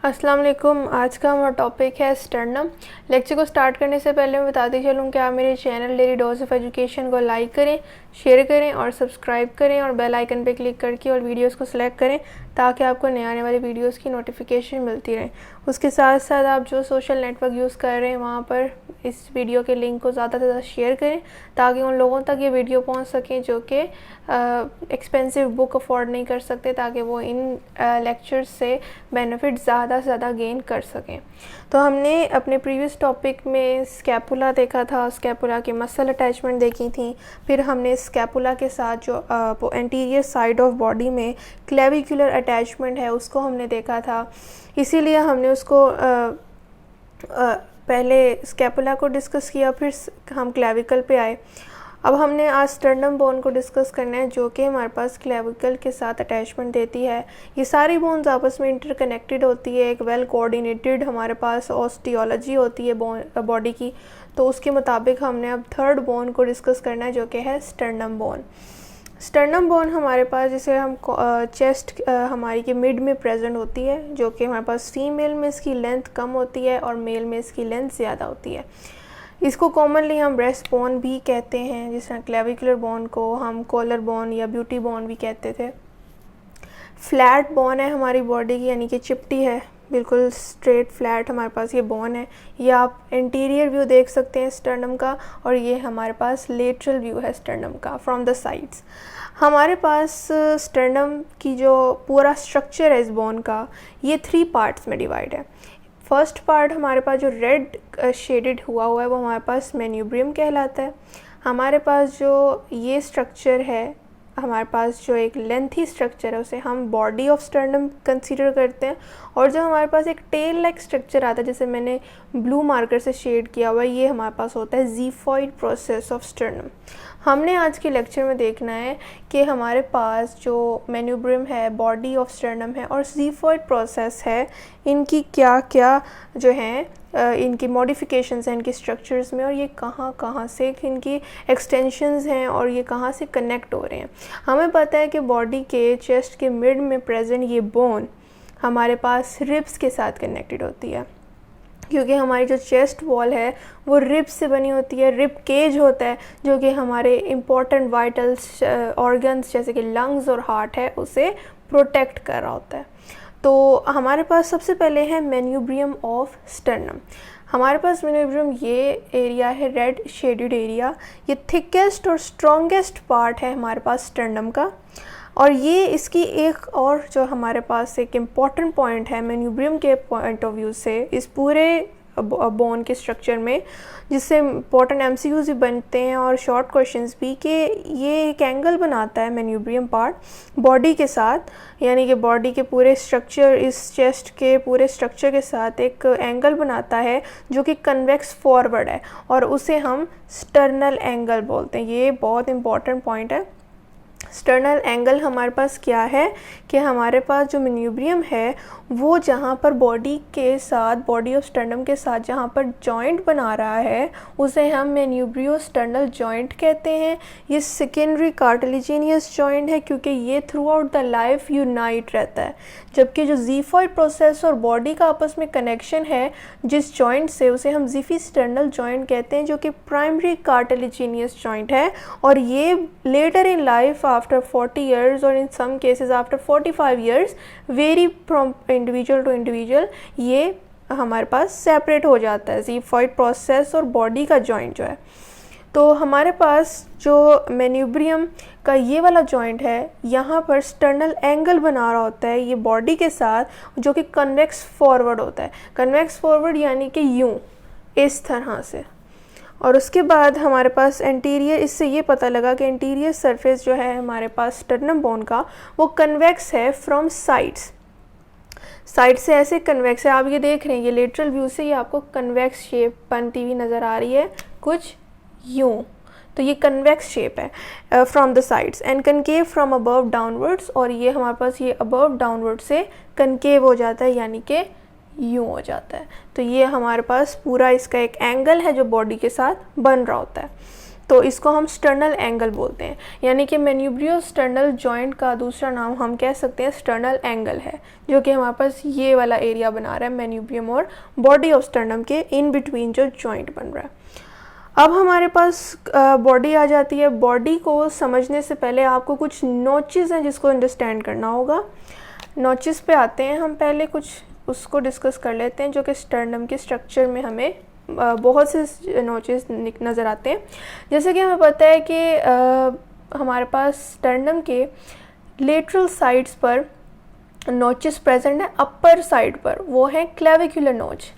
अस्सलाम वालेकुम। आज का हमारा टॉपिक है स्टर्नम। लेक्चर को स्टार्ट करने से पहले मैं बताती चलूँ कि आप मेरे channel daily dose of education को लाइक करें, शेयर करें और सब्सक्राइब करें और बेल आइकन पे क्लिक करके और वीडियोस को सिलेक्ट करें ताकि आपको नए आने वाली वीडियोस की नोटिफिकेशन मिलती रहे। उसके साथ साथ आप जो सोशल नेटवर्क यूज़ कर रहे हैं वहाँ पर इस वीडियो के लिंक को ज़्यादा से ज़्यादा शेयर करें ताकि उन लोगों तक ये वीडियो पहुँच सकें जो कि एक्सपेंसिव बुक अफोर्ड नहीं कर सकते, ताकि वो इन लेक्चर्स से बेनिफिट ज़्यादा से ज़्यादा गेन कर सकें। तो हमने अपने प्रीवियस टॉपिक में स्कैपुला देखा था, स्कैपुला की मसल अटैचमेंट देखी थी। फिर हमने स्कैपुला के साथ जो एंटीरियर साइड ऑफ बॉडी में क्लेविकुलर अटैचमेंट है उसको हमने देखा था, इसीलिए हमने उसको पहले स्कैपुला को डिस्कस किया, फिर हम क्लेविकल पे आए। अब हमने आज स्टर्नम बोन को डिस्कस करना है जो कि हमारे पास क्लेविकल के साथ अटैचमेंट देती है। ये सारी बोन्स आपस में इंटरकनेक्टेड होती है, एक वेल कोऑर्डिनेटेड हमारे पास ऑस्टियोलॉजी होती है बॉडी की। तो उसके मुताबिक हमने अब थर्ड बोन को डिस्कस करना है जो कि है स्टर्नम बोन। स्टर्नम बोन हमारे पास जिसे हम चेस्ट हमारी के मिड में प्रेजेंट होती है, जो कि हमारे पास फीमेल में इसकी लेंथ कम होती है और मेल में इसकी लेंथ ज़्यादा होती है। इसको कॉमनली हम ब्रेस्ट बोन भी कहते हैं, जिस तरह क्लेविकुलर बोन को हम कॉलर बोन या ब्यूटी बोन भी कहते थे। फ्लैट बोन है हमारी बॉडी की, यानी कि चिपटी है, बिल्कुल स्ट्रेट फ्लैट हमारे पास ये बोन है। ये आप इंटीरियर व्यू देख सकते हैं स्टर्नम का, और ये हमारे पास लेटरल व्यू है स्टर्नम का फ्रॉम द साइड्स। हमारे पास स्टर्नम की जो पूरा स्ट्रक्चर है इस बोन का, ये 3 पार्ट्स में डिवाइड है। फर्स्ट पार्ट हमारे पास जो रेड शेडेड हुआ है वो हमारे पास मेन्यूब्रियम कहलाता है। हमारे पास जो ये स्ट्रक्चर है, हमारे पास जो एक लेंथी स्ट्रक्चर है उसे हम बॉडी ऑफ स्टर्नम कंसीडर करते हैं। और जो हमारे पास एक टेल लाइक स्ट्रक्चर आता है, जैसे मैंने ब्लू मार्कर से शेड किया हुआ है, ये हमारे पास होता है ज़िफॉइड प्रोसेस ऑफ स्टर्नम। हमने आज के लेक्चर में देखना है कि हमारे पास जो मेन्यूब्रियम है, बॉडी ऑफ स्टर्नम है और ज़िफॉइड प्रोसेस है, इनकी क्या क्या जो हैं इनकी मॉडिफिकेशंस हैं इनकी स्ट्रक्चर्स में, और ये कहाँ कहाँ से इनकी एक्सटेंशंस हैं और ये कहाँ से कनेक्ट हो रहे हैं। हमें पता है कि बॉडी के चेस्ट के मिड में प्रेजेंट ये बोन हमारे पास रिब्स के साथ कनेक्टेड होती है, क्योंकि हमारी जो चेस्ट वॉल है वो रिब से बनी होती है। रिब केज होता है जो कि हमारे इम्पॉर्टेंट वाइटल्स ऑर्गन्स जैसे कि लंग्स और हार्ट है उसे प्रोटेक्ट कर रहा होता है। तो हमारे पास सबसे पहले है मेन्यूब्रियम ऑफ स्टर्नम। हमारे पास मेन्यूब्रियम ये एरिया है, रेड शेडेड एरिया, ये थिकेस्ट और स्ट्रॉन्गेस्ट पार्ट है हमारे पास स्टर्नम का। और ये इसकी एक और जो हमारे पास एक इम्पॉर्टेंट पॉइंट है मेन्यूब्रियम के पॉइंट ऑफ व्यू से इस पूरे बोन के स्ट्रक्चर में, जिससे इम्पॉर्टेंट एमसीक्यूज भी बनते हैं और शॉर्ट क्वेश्चंस भी, कि ये एक एंगल बनाता है मेन्यूब्रियम पार्ट बॉडी के साथ, यानी कि बॉडी के पूरे स्ट्रक्चर, इस चेस्ट के पूरे स्ट्रक्चर के साथ एक एंगल बनाता है जो कि कन्वेक्स फॉरवर्ड है, और उसे हम स्टर्नल एंगल बोलते हैं। ये बहुत इंपॉर्टेंट पॉइंट है। स्टर्नल एंगल हमारे पास क्या है कि हमारे पास जो मेन्यूब्रियम है वो जहाँ पर बॉडी के साथ, बॉडी ऑफ स्टर्नम के साथ जहाँ पर जॉइंट बना रहा है उसे हम मेन्यूब्रियो स्टर्नल जॉइंट कहते हैं। ये सेकेंडरी कार्टिलेजिनियस जॉइंट है क्योंकि ये through out the life unite रहता है, जबकि जो ज़िफॉइड प्रोसेस और बॉडी का आपस में कनेक्शन है जिस जॉइंट से, उसे हम ज़िफी स्टर्नल जॉइंट कहते हैं, जो कि प्राइमरी कार्टिलेजिनियस जॉइंट है। और ये later in life after 40 years और in some cases after 45 years very from individual to individual, ये हमारे पास सेपरेट हो जाता है ज़िफॉइड प्रोसेस और बॉडी का जॉइंट जो है। तो हमारे पास जो मेन्यूब्रियम का ये वाला जॉइंट है, यहाँ पर स्टर्नल एंगल बना रहा होता है ये बॉडी के साथ, जो कि कन्वेक्स फॉरवर्ड होता है। कन्वेक्स फॉरवर्ड यानी कि यूँ इस तरह से। और उसके बाद हमारे पास एंटीरियर, इससे ये पता लगा कि एंटीरियर सरफेस जो है हमारे पास स्टर्नम बोन का वो कन्वेक्स है फ्रॉम साइड्स। साइड से ऐसे कन्वेक्स है, आप ये देख रहे हैं, ये लेटरल व्यू से ये आपको कन्वेक्स शेप बनती हुई नज़र आ रही है कुछ यूँ। तो ये कन्वेक्स शेप है from the sides and concave from above downwards, और ये हमारे पास ये अबव डाउनवर्ड से कनकेव हो जाता है यानी कि यूँ हो जाता है। तो ये हमारे पास पूरा इसका एक एंगल है जो बॉडी के साथ बन रहा होता है। तो इसको हम स्टर्नल एंगल बोलते हैं, यानी कि मैन्यूब्रियो स्टर्नल जॉइंट का दूसरा नाम हम कह सकते हैं स्टर्नल एंगल है, जो कि हमारे पास ये वाला एरिया बना रहा है मैन्यूब्रियम और बॉडी ऑफ स्टर्नम के इन बिटवीन जो जॉइंट बन रहा है। अब हमारे पास बॉडी आ जाती है। बॉडी को समझने से पहले आपको कुछ नोचेस हैं जिसको अंडरस्टैंड करना होगा। नोचेस पे आते हैं हम, पहले कुछ उसको डिस्कस कर लेते हैं, जो कि स्टर्नम के स्ट्रक्चर में हमें बहुत से नोचेस नज़र आते हैं। जैसे कि हमें पता है कि हमारे पास स्टर्नम के लेटरल साइड्स पर नोचेस प्रेजेंट है। अपर साइड पर वो है क्लेविकुलर नोच,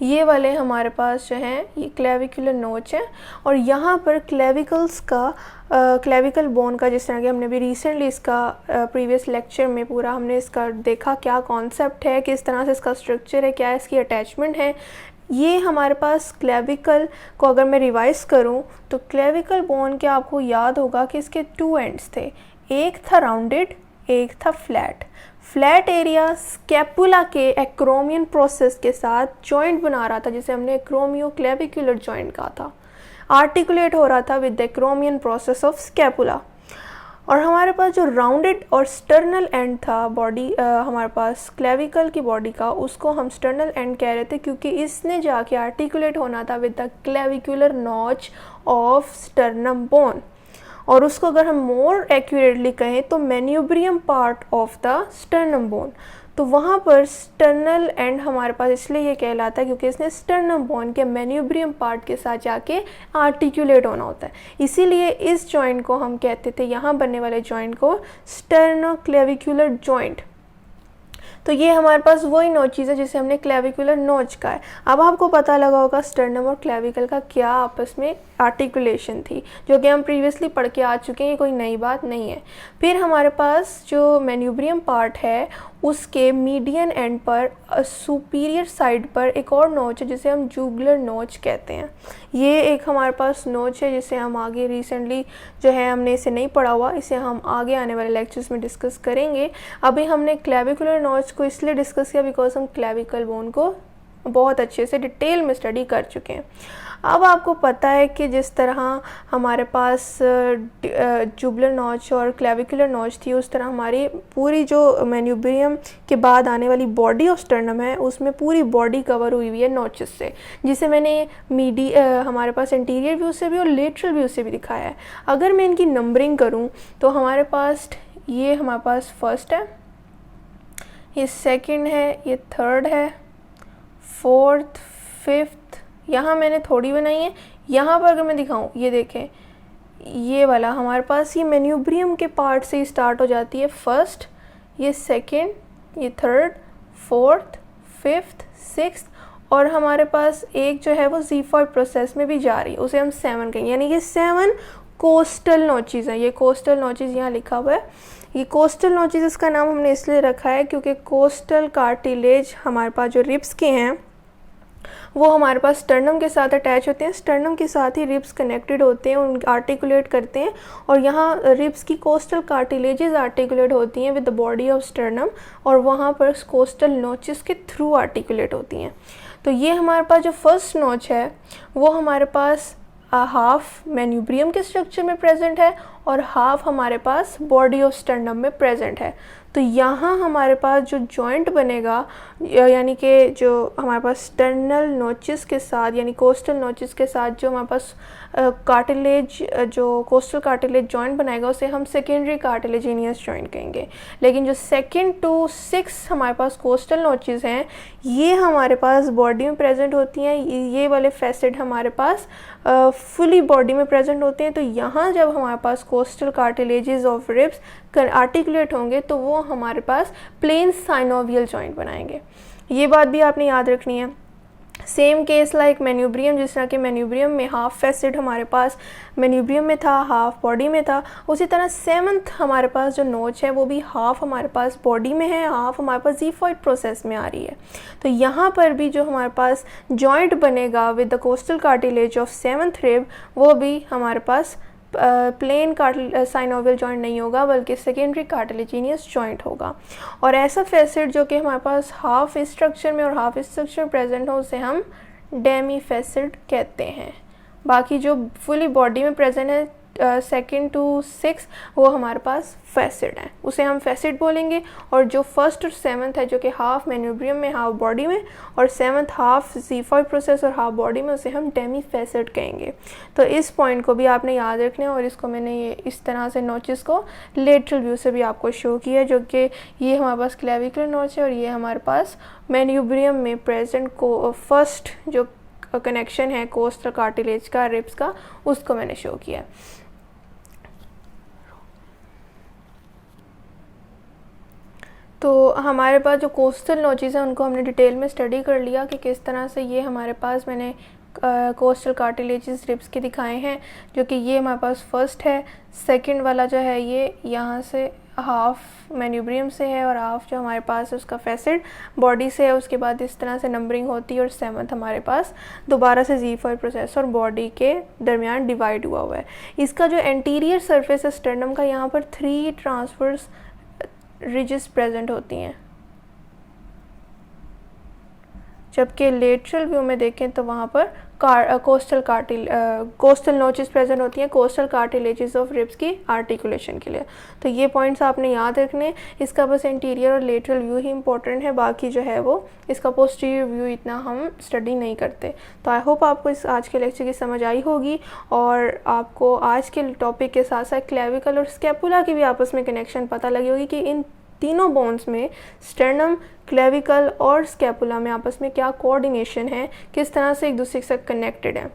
ये वाले हमारे पास जो हैं ये क्लेविकुलर नोच है। और यहाँ पर क्लेविकल्स का क्लेविकल बोन का, जिस तरह कि हमने भी रिसेंटली इसका प्रीवियस लेक्चर में पूरा हमने इसका देखा क्या कॉन्सेप्ट है, किस तरह से इसका स्ट्रक्चर है, क्या इसकी अटैचमेंट है। ये हमारे पास क्लेविकल को अगर मैं रिवाइज़ करूँ तो क्लेविकल बोन के आपको याद होगा कि इसके 2 एंड्स थे, एक था राउंडेड, एक था फ्लैट। फ्लैट एरिया स्कैपुला के एक्रोमियन प्रोसेस के साथ जॉइंट बना रहा था, जिसे हमने एक्रोमियो क्लेविकुलर जॉइंट कहा था, आर्टिकुलेट हो रहा था with the acromion process of scapula. और हमारे पास जो राउंडेड और स्टर्नल एंड था बॉडी हमारे पास क्लेविकल की बॉडी का, उसको हम स्टर्नल एंड कह रहे थे क्योंकि इसने जाके आर्टिकुलेट होना था with the clavicular notch of sternum bone. और उसको अगर हम मोर एक्यूरेटली कहें तो manubrium part of the sternum bone. तो वहाँ पर स्टर्नल एंड हमारे पास इसलिए ये कहलाता है क्योंकि इसने स्टर्नम बोन के मैन्यूब्रियम पार्ट के साथ जाके आर्टिकुलेट होना होता है। इसीलिए इस जॉइंट को हम कहते थे, यहाँ बनने वाले जॉइंट को स्टर्नोक्लेविकुलर जॉइंट। तो ये हमारे पास वही नोचेस है जिसे हमने क्लेविकुलर नोच का है। अब आपको पता लगा होगा स्टर्नम और क्लेविकल का क्या आपस में आर्टिकुलेशन थी, जो कि हम प्रीवियसली पढ़ के आ चुके हैं, ये कोई नई बात नहीं है। फिर हमारे पास जो मैन्यूब्रियम पार्ट है उसके मीडियन एंड पर सुपीरियर साइड पर एक और नोच है जिसे हम जुगुलर नोच कहते हैं। ये एक हमारे पास नोच है जिसे हम आगे रिसेंटली जो है हमने इसे नहीं पढ़ा हुआ, इसे हम आगे आने वाले लेक्चर्स में डिस्कस करेंगे। अभी हमने क्लेविकुलर नोच को इसलिए डिस्कस किया बिकॉज हम क्लेविकल बोन को बहुत अच्छे से डिटेल में स्टडी कर चुके हैं। अब आपको पता है कि जिस तरह हमारे पास जुगुलर नॉच और क्लेविकुलर नॉच थी, उस तरह हमारी पूरी जो मैन्यूब्रियम के बाद आने वाली बॉडी ऑफ स्टर्नम है उसमें पूरी बॉडी कवर हुई हुई है नॉचेस से, जिसे मैंने हमारे पास इंटीरियर व्यू से भी और लेटरल व्यू से भी दिखाया है। अगर मैं इनकी नंबरिंग करूँ तो हमारे पास ये हमारे पास फर्स्ट है, ये सेकंड है, ये थर्ड है, फोर्थ, फिफ्थ, यहाँ मैंने थोड़ी बनाई है। यहाँ पर अगर मैं दिखाऊँ, ये देखें, ये वाला हमारे पास ये मैन्यूब्रियम के पार्ट से ही स्टार्ट हो जाती है। फर्स्ट, ये सेकंड, ये थर्ड, फोर्थ, फिफ्थ, सिक्स्थ, और हमारे पास एक जो है वो ज़ीफॉइड प्रोसेस में भी जा रही है, उसे हम 7 कहेंगे, यानी कि 7 कोस्टल नोचेस हैं। ये कोस्टल नोचेस यहाँ लिखा हुआ है। ये कोस्टल नोचेस इसका नाम हमने इसलिए रखा है क्योंकि कोस्टल कार्टिलेज हमारे पास जो रिब्स के हैं वो हमारे पास स्टर्नम के साथ अटैच होते हैं। स्टर्नम के साथ ही रिब्स कनेक्टेड होते हैं, उन आर्टिकुलेट करते हैं, और यहाँ रिब्स की कोस्टल कार्टिलेजेस आर्टिकुलेट होती हैं with the body of sternum, और वहाँ पर कोस्टल नोचेस के थ्रू आर्टिकुलेट होती हैं। तो ये हमारे पास जो फर्स्ट नोच है वो हमारे पास हाफ मैन्यूब्रियम के स्ट्रक्चर में प्रेजेंट है और हाफ हमारे पास बॉडी ऑफ स्टर्नम में प्रेजेंट है। तो यहाँ हमारे पास जो जॉइंट बनेगा, यानी कि जो हमारे पास स्टर्नल नोचेस के साथ यानी कोस्टल नोचेस के साथ जो हमारे पास कार्टिलेज जो कोस्टल कार्टिलेज जॉइंट बनाएगा उसे हम सेकेंडरी कार्टिलेजिनियस जॉइंट कहेंगे। लेकिन जो 2 to 6 हमारे पास कोस्टल नोचेस हैं ये हमारे पास बॉडी में प्रेजेंट होती हैं। ये वाले फैसेट हमारे पास फुली बॉडी में प्रेजेंट होते हैं। तो यहाँ जब हमारे पास costal cartilages of ribs articulate होंगे तो वो हमारे पास प्लेन साइनोवियल जॉइंट बनाएंगे। ये बात भी आपने याद रखनी है। सेम केस लाइक मैन्यूब्रियम, जिस तरह के मैन्यूब्रियम में हाफ फैसेट हमारे पास मैन्यूब्रियम में था, हाफ बॉडी में था, उसी तरह 7th हमारे पास जो नोच है वो भी हाफ हमारे पास बॉडी में है, हाफ हमारे पास ज़ीफॉइड प्रोसेस में आ रही है। तो यहाँ पर भी जो हमारे पास जॉइंट बनेगा with the costal cartilage of 7th rib वो भी हमारे पास प्लेन साइनोवियल जॉइंट नहीं होगा बल्कि सेकेंडरी कार्टिलेजिनियस जॉइंट होगा। और ऐसा फैसेट जो कि हमारे पास हाफ इस स्ट्रक्चर में और हाफ इस स्ट्रक्चर में प्रेजेंट हो उसे हम डेमी फैसेट कहते हैं। बाकी जो फुली बॉडी में प्रेजेंट है 2nd to 6 वो हमारे पास फैसिड है, उसे हम फैसिड बोलेंगे। और जो 1st और 7th है जो कि हाफ मैन्यूब्रियम में हाफ बॉडी में, और 7th हाफ ज़ीफॉइड प्रोसेस और हाफ बॉडी में, उसे हम डेमी फैसिड कहेंगे। तो इस पॉइंट को भी आपने याद रखना है। और इसको मैंने ये इस तरह से नोचेस को लेटरल व्यू से भी आपको शो किया, जो कि ये हमारे पास क्लेविकुलर नोच है और ये हमारे पास मैन्यूब्रियम में प्रेजेंट को फर्स्ट जो कनेक्शन है कोस्टल कार्टिलेज का रिब्स का, उसको मैंने शो किया। तो हमारे पास जो कोस्टल नोचेस हैं उनको हमने डिटेल में स्टडी कर लिया कि किस तरह से ये हमारे पास मैंने कोस्टल कार्टिलेजेस रिब्स के दिखाए हैं, जो कि ये हमारे पास फर्स्ट है। सेकंड वाला जो है ये यहाँ से हाफ मैन्यूब्रियम से है और हाफ जो हमारे पास है उसका फैसिड बॉडी से है। उसके बाद इस तरह से नंबरिंग होती है और 7th हमारे पास दोबारा से ज़ीफॉइड प्रोसेस और बॉडी के दरमियान डिवाइड हुआ हुआ है। इसका जो एंटीरियर सरफेस है स्टर्नम का, यहाँ पर 3 ट्रांसवर्स रिजेस प्रेजेंट होती हैं, जबकि लेटरल व्यू में देखें तो वहाँ पर कोस्टल नोचेस प्रेजेंट होती हैं कोस्टल कार्टिलेजेस ऑफ रिब्स की आर्टिकुलेशन के लिए। तो ये पॉइंट्स आपने याद रखने। इसका बस इंटीरियर और लेटरल व्यू ही इंपॉर्टेंट है, बाकी जो है वो इसका पोस्टीरियर व्यू इतना हम स्टडी नहीं करते। तो आई होप आपको इस आज के लेक्चर की समझ आई होगी और आपको आज के टॉपिक के साथ साथ क्लेविकल और स्कैपुला की भी आपस में कनेक्शन पता लगी होगी कि इन तीनों बोन्स में स्टर्नम, क्लेविकल और स्कैपुला में आपस में क्या कोऑर्डिनेशन है, किस तरह से एक दूसरे के साथ कनेक्टेड है,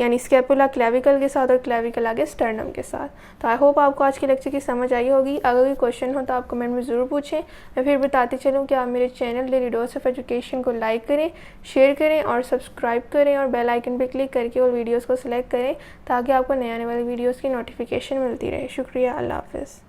यानी स्कैपुला क्लेविकल के साथ और क्लेविकल आगे स्टर्नम के साथ। तो आई होप आपको आज के लेक्चर की समझ आई होगी। अगर कोई क्वेश्चन हो तो आप कमेंट में ज़रूर पूछें। मैं फिर बताती चलूँ कि आप मेरे channel daily dose of education को लाइक करें, शेयर करें और सब्सक्राइब करें और बेल आइकन पर क्लिक करके और वीडियोज़ को सिलेक्ट करें ताकि आपको नए आने वाली वीडियोज़ की नोटिफिकेशन मिलती रहे। शुक्रिया, अल्लाह हाफ़िज़।